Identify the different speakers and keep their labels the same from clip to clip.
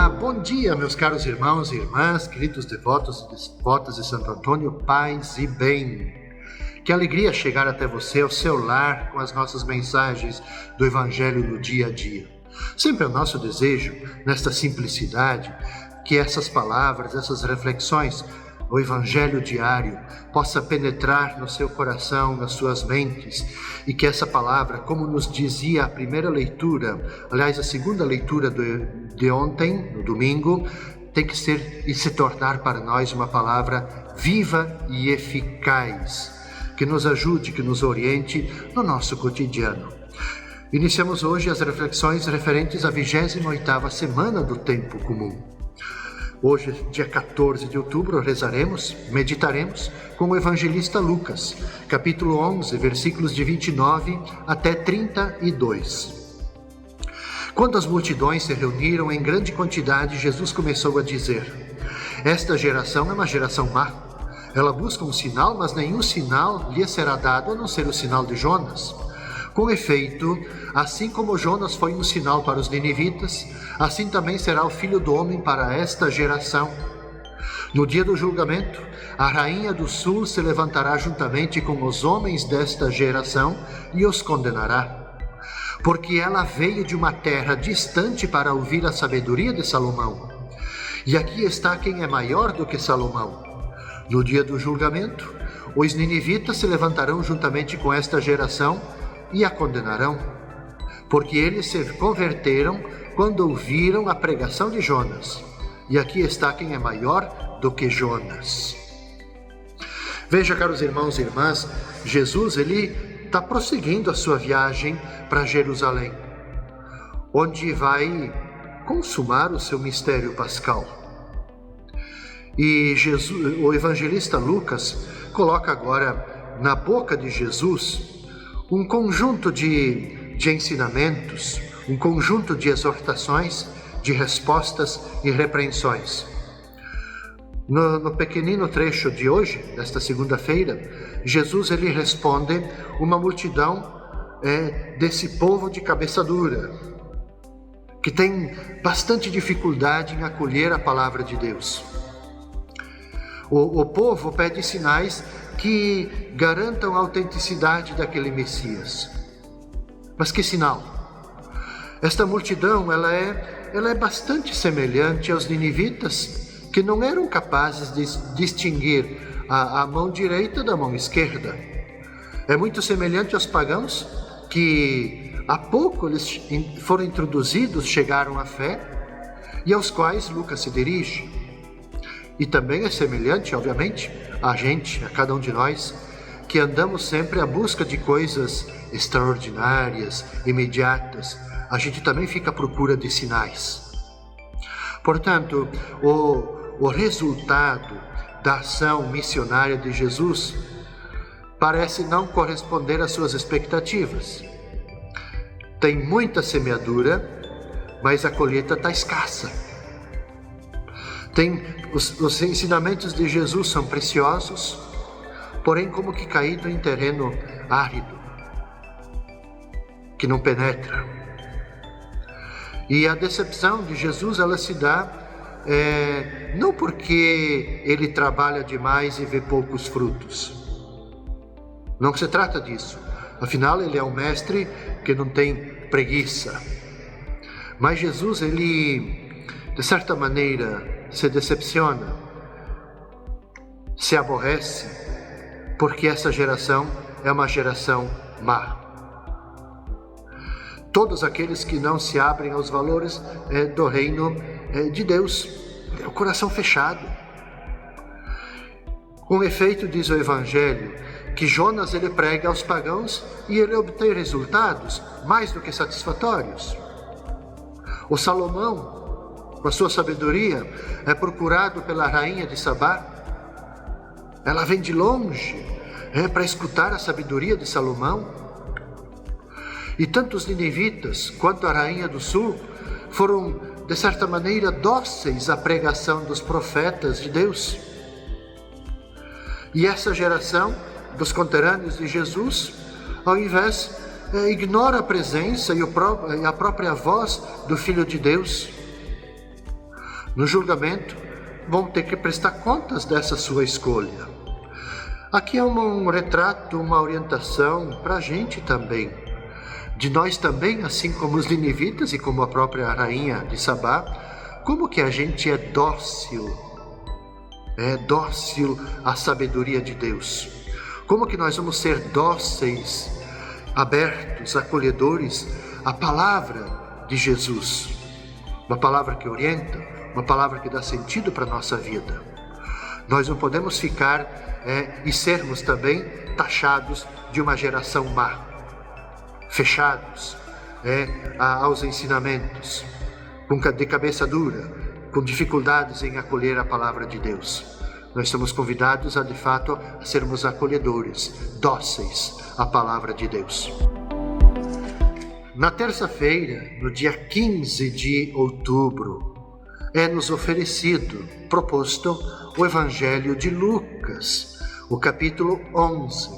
Speaker 1: Bom dia, meus caros irmãos e irmãs, queridos devotos e devotas de Santo Antônio, paz e bem. Que alegria chegar até você, ao seu lar, com as nossas mensagens do Evangelho no dia a dia. Sempre é o nosso desejo, nesta simplicidade, que essas palavras, essas reflexões, o Evangelho diário, possa penetrar no seu coração, nas suas mentes, e que essa palavra, como nos dizia a primeira leitura, aliás, a segunda leitura de ontem, no domingo, tem que ser e se tornar para nós uma palavra viva e eficaz, que nos ajude, que nos oriente no nosso cotidiano. Iniciamos hoje as reflexões referentes à 28ª semana do Tempo Comum. Hoje, dia 14 de outubro, rezaremos, meditaremos com o evangelista Lucas, capítulo 11, versículos de 29 até 32. Quando as multidões se reuniram em grande quantidade, Jesus começou a dizer: Esta geração é uma geração má. Ela busca um sinal, mas nenhum sinal lhe será dado a não ser o sinal de Jonas. Com efeito, assim como Jonas foi um sinal para os ninivitas, assim também será o Filho do Homem para esta geração. No dia do julgamento, a rainha do sul se levantará juntamente com os homens desta geração e os condenará. Porque ela veio de uma terra distante para ouvir a sabedoria de Salomão. E aqui está quem é maior do que Salomão. No dia do julgamento, os ninivitas se levantarão juntamente com esta geração e a condenarão, porque eles se converteram quando ouviram a pregação de Jonas. E aqui está quem é maior do que Jonas. Veja, caros irmãos e irmãs, Jesus ele está prosseguindo a sua viagem para Jerusalém, onde vai consumar o seu mistério pascal. E Jesus, o evangelista Lucas coloca agora na boca de Jesus um conjunto de ensinamentos, um conjunto de exortações, de respostas e repreensões. No pequenino trecho de hoje, desta segunda-feira, Jesus ele responde uma multidão desse povo de cabeça dura, que tem bastante dificuldade em acolher a palavra de Deus. O povo pede sinais que garantam a autenticidade daquele Messias. Mas que sinal? Esta multidão ela é bastante semelhante aos ninivitas, que não eram capazes de distinguir a mão direita da mão esquerda. É muito semelhante aos pagãos, que há pouco eles foram introduzidos, chegaram à fé, e aos quais Lucas se dirige. E também é semelhante, obviamente, a gente, a cada um de nós, que andamos sempre à busca de coisas extraordinárias, imediatas. A gente também fica à procura de sinais. Portanto, o resultado da ação missionária de Jesus parece não corresponder às suas expectativas. Tem muita semeadura, mas a colheita está escassa. Os ensinamentos de Jesus são preciosos, porém como que caído em terreno árido, que não penetra. E a decepção de Jesus ela se dá não porque ele trabalha demais e vê poucos frutos. Não se trata disso. Afinal, ele é um mestre que não tem preguiça. Mas Jesus, ele, de certa maneira, se decepciona, se aborrece, porque essa geração é uma geração má. Todos aqueles que não se abrem aos valores do reino de Deus, é o coração fechado. Com efeito, diz o Evangelho, que Jonas ele prega aos pagãos e ele obtém resultados mais do que satisfatórios. O Salomão, com a sua sabedoria, é procurado pela rainha de Sabá. Ela vem de longe para escutar a sabedoria de Salomão. E tanto os ninivitas quanto a rainha do sul foram, de certa maneira, dóceis à pregação dos profetas de Deus. E essa geração dos conterrâneos de Jesus, ao invés, ignora a presença e a própria voz do Filho de Deus. No julgamento, vão ter que prestar contas dessa sua escolha. Aqui é um retrato, uma orientação para a gente também. De nós também, assim como os ninivitas e como a própria rainha de Sabá, como que a gente é dócil à sabedoria de Deus. Como que nós vamos ser dóceis, abertos, acolhedores à palavra de Jesus. Uma palavra que orienta, uma palavra que dá sentido para a nossa vida. Nós não podemos ficar e sermos também taxados de uma geração má, fechados aos ensinamentos, de cabeça dura, com dificuldades em acolher a palavra de Deus. Nós somos convidados de fato, a sermos acolhedores, dóceis à palavra de Deus. Na terça-feira, no dia 15 de outubro, é-nos proposto o Evangelho de Lucas, o capítulo 11,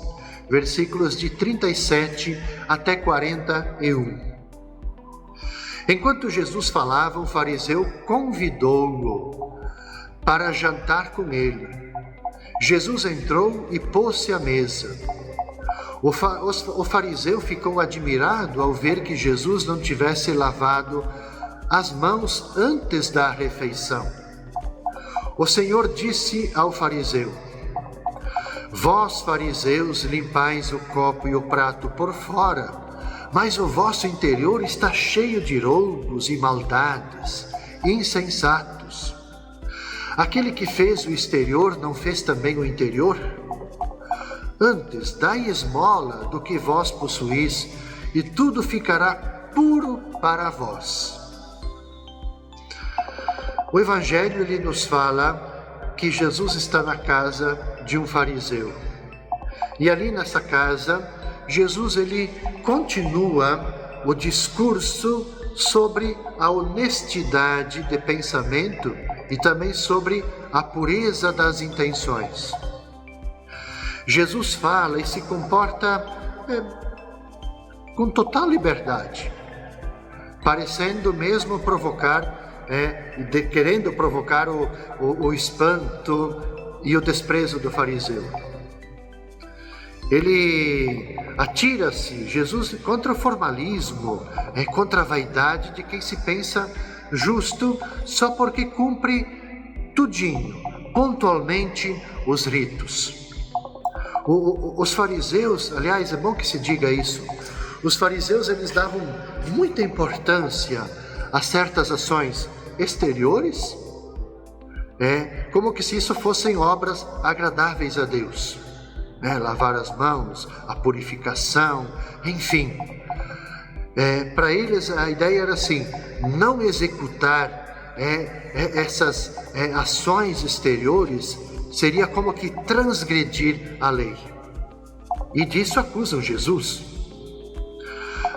Speaker 1: versículos de 37 até 41. Enquanto Jesus falava, um fariseu convidou-o para jantar com ele. Jesus entrou e pôs-se à mesa. O fariseu ficou admirado ao ver que Jesus não tivesse lavado as mãos antes da refeição. O Senhor disse ao fariseu: Vós, fariseus, limpais o copo e o prato por fora, mas o vosso interior está cheio de roubos e maldades, insensatos. Aquele que fez o exterior não fez também o interior? Antes, dai esmola do que vós possuís, e tudo ficará puro para vós. O Evangelho ele nos fala que Jesus está na casa de um fariseu. E ali nessa casa, Jesus ele continua o discurso sobre a honestidade de pensamento e também sobre a pureza das intenções. Jesus fala e se comporta com total liberdade, parecendo mesmo provocar querendo provocar o espanto e o desprezo do fariseu. Ele atira-se, Jesus, contra o formalismo, contra a vaidade de quem se pensa justo só porque cumpre tudinho, pontualmente, os ritos. Os fariseus, aliás, é bom que se diga isso, os fariseus eles davam muita importância a certas ações exteriores, como que se isso fossem obras agradáveis a Deus, lavar as mãos, a purificação, enfim. Para eles a ideia era assim, não executar essas ações exteriores seria como que transgredir a lei. E disso acusam Jesus.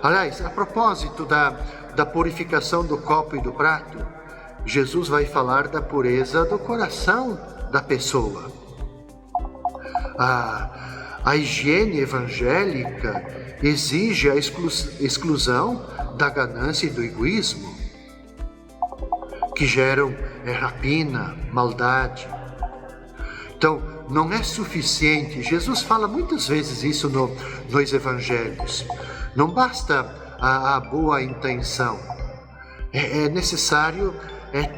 Speaker 1: Aliás, a propósito da purificação do copo e do prato, Jesus vai falar da pureza do coração da pessoa. A higiene evangélica exige a exclusão da ganância e do egoísmo, que geram rapina, maldade. Então, não é suficiente, Jesus fala muitas vezes isso nos evangelhos, não basta a boa intenção, é necessário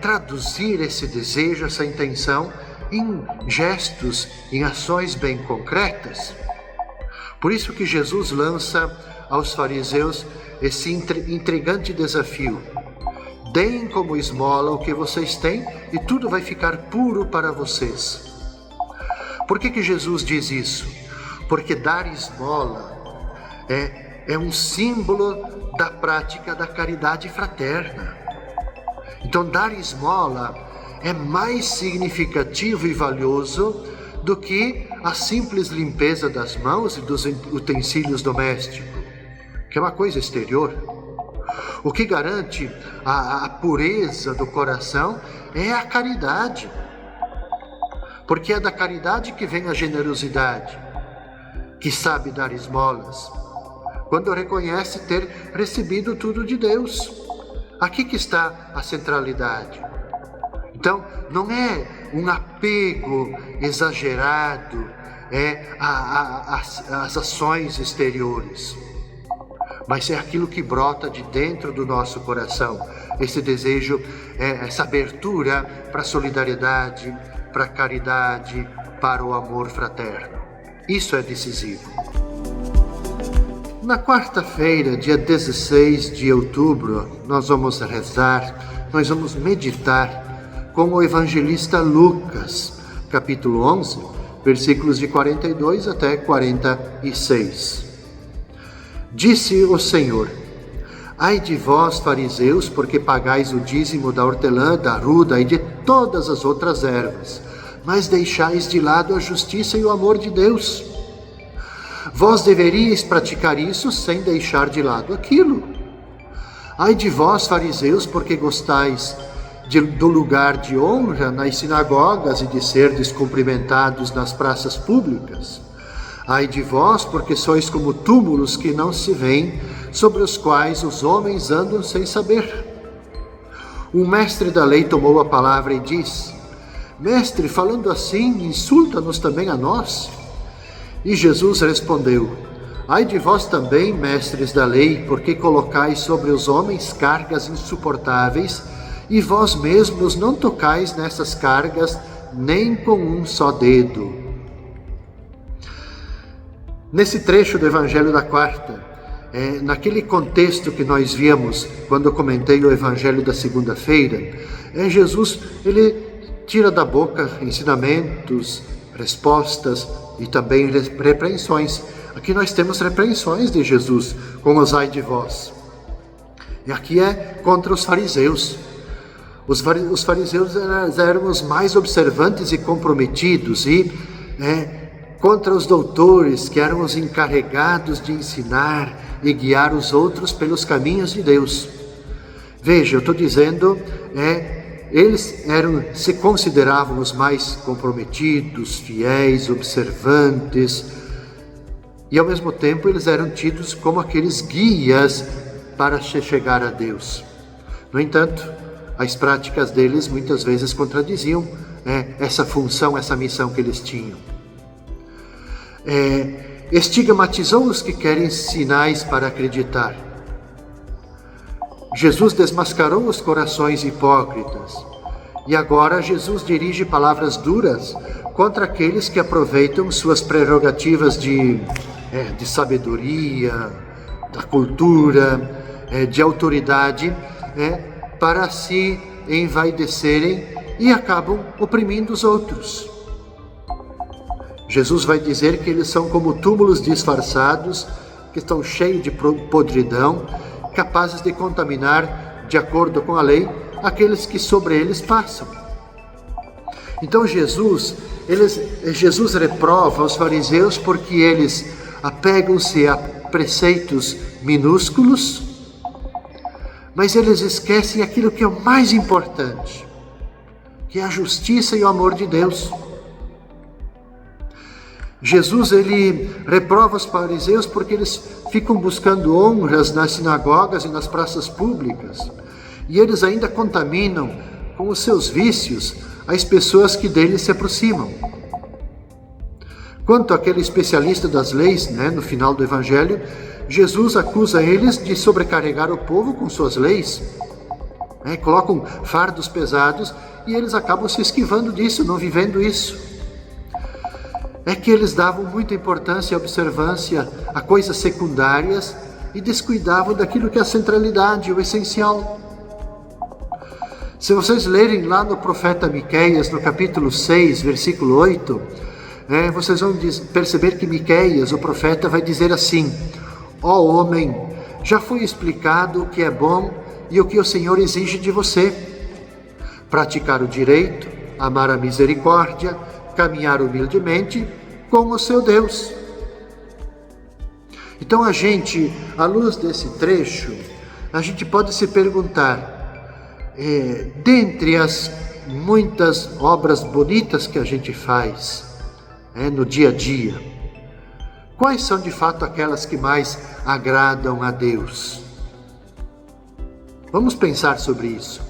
Speaker 1: traduzir esse desejo, essa intenção em gestos, em ações bem concretas. Por isso que Jesus lança aos fariseus esse intrigante desafio: deem como esmola o que vocês têm e tudo vai ficar puro para vocês. Por que Jesus diz isso? Porque dar esmola é um símbolo da prática da caridade fraterna. Então, dar esmola é mais significativo e valioso do que a simples limpeza das mãos e dos utensílios domésticos, que é uma coisa exterior. O que garante a pureza do coração é a caridade, porque é da caridade que vem a generosidade, que sabe dar esmolas, quando reconhece ter recebido tudo de Deus. Aqui que está a centralidade. Então, não é um apego exagerado às ações exteriores, mas é aquilo que brota de dentro do nosso coração. Esse desejo, essa abertura para a solidariedade, para a caridade, para o amor fraterno. Isso é decisivo. Na quarta-feira, dia 16 de outubro, nós vamos rezar, nós vamos meditar com o evangelista Lucas, capítulo 11, versículos de 42 até 46. Disse o Senhor: ai de vós, fariseus, porque pagais o dízimo da hortelã, da arruda e de todas as outras ervas, mas deixais de lado a justiça e o amor de Deus. Vós deveríeis praticar isso sem deixar de lado aquilo. Ai de vós, fariseus, porque gostais do lugar de honra nas sinagogas e de ser descumprimentados nas praças públicas. Ai de vós, porque sois como túmulos que não se veem, sobre os quais os homens andam sem saber. O mestre da lei tomou a palavra e disse: Mestre, falando assim, insulta-nos também a nós? E Jesus respondeu: ai de vós também, mestres da lei, porque colocais sobre os homens cargas insuportáveis, e vós mesmos não tocais nessas cargas nem com um só dedo. Nesse trecho do Evangelho da Quarta, naquele contexto que nós vimos quando eu comentei o Evangelho da segunda-feira, Jesus, ele tira da boca ensinamentos, respostas e também repreensões. Aqui nós temos repreensões de Jesus, como os ai de vós. E aqui é contra os fariseus. Os fariseus eram os mais observantes e comprometidos, e contra os doutores, que eram os encarregados de ensinar e guiar os outros pelos caminhos de Deus. Veja, eu estou dizendo, eles se consideravam os mais comprometidos, fiéis, observantes, e ao mesmo tempo eles eram tidos como aqueles guias para chegar a Deus. No entanto, as práticas deles muitas vezes contradiziam essa função, essa missão que eles tinham. Estigmatizou os que querem sinais para acreditar. Jesus desmascarou os corações hipócritas. E agora Jesus dirige palavras duras contra aqueles que aproveitam suas prerrogativas de sabedoria, da cultura, de autoridade, para se envaidecerem e acabam oprimindo os outros. Jesus vai dizer que eles são como túmulos disfarçados, que estão cheios de podridão, capazes de contaminar, de acordo com a lei, aqueles que sobre eles passam. Então Jesus reprova os fariseus porque eles apegam-se a preceitos minúsculos, mas eles esquecem aquilo que é o mais importante, que é a justiça e o amor de Deus. Jesus, ele reprova os fariseus porque eles ficam buscando honras nas sinagogas e nas praças públicas, e eles ainda contaminam com os seus vícios as pessoas que deles se aproximam. Quanto àquele especialista das leis, no final do Evangelho, Jesus acusa eles de sobrecarregar o povo com suas leis. Colocam fardos pesados e eles acabam se esquivando disso, não vivendo isso. É que eles davam muita importância e observância a coisas secundárias e descuidavam daquilo que é a centralidade, o essencial. Se vocês lerem lá no profeta Miqueias, no capítulo 6, versículo 8, vocês vão perceber que Miqueias, o profeta, vai dizer assim: ó homem, já foi explicado o que é bom e o que o Senhor exige de você: praticar o direito, amar a misericórdia, caminhar humildemente com o seu Deus. Então a gente, à luz desse trecho, a gente pode se perguntar, dentre as muitas obras bonitas que a gente faz no dia a dia, quais são de fato aquelas que mais agradam a Deus? Vamos pensar sobre isso.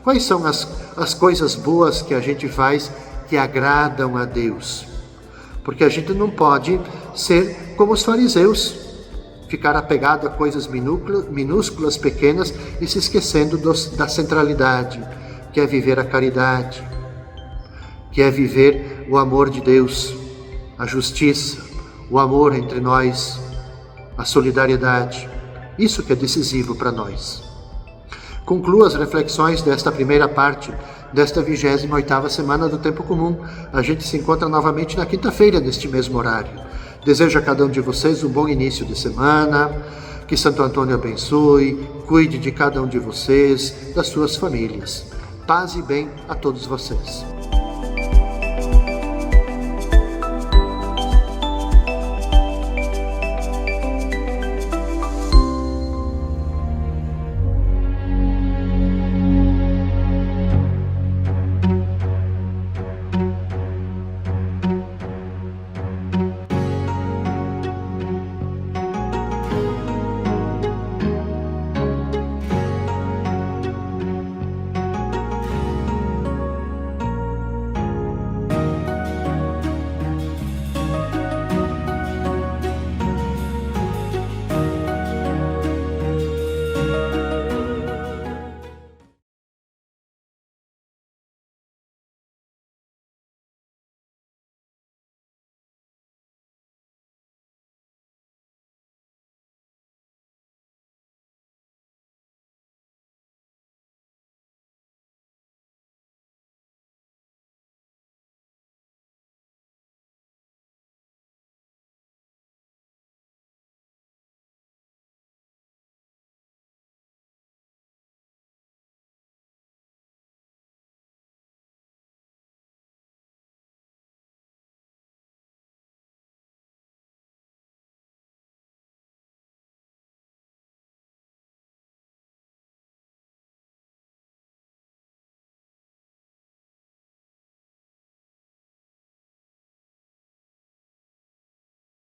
Speaker 1: Quais são as coisas boas que a gente faz que agradam a Deus? Porque a gente não pode ser como os fariseus, ficar apegado a coisas minúsculas, pequenas e se esquecendo da centralidade, que é viver a caridade, que é viver o amor de Deus, a justiça, o amor entre nós, a solidariedade. Isso que é decisivo para nós. Concluo as reflexões desta primeira parte, desta 28ª semana do Tempo Comum. A gente se encontra novamente na quinta-feira, neste mesmo horário. Desejo a cada um de vocês um bom início de semana, que Santo Antônio abençoe, cuide de cada um de vocês, das suas famílias. Paz e bem a todos vocês.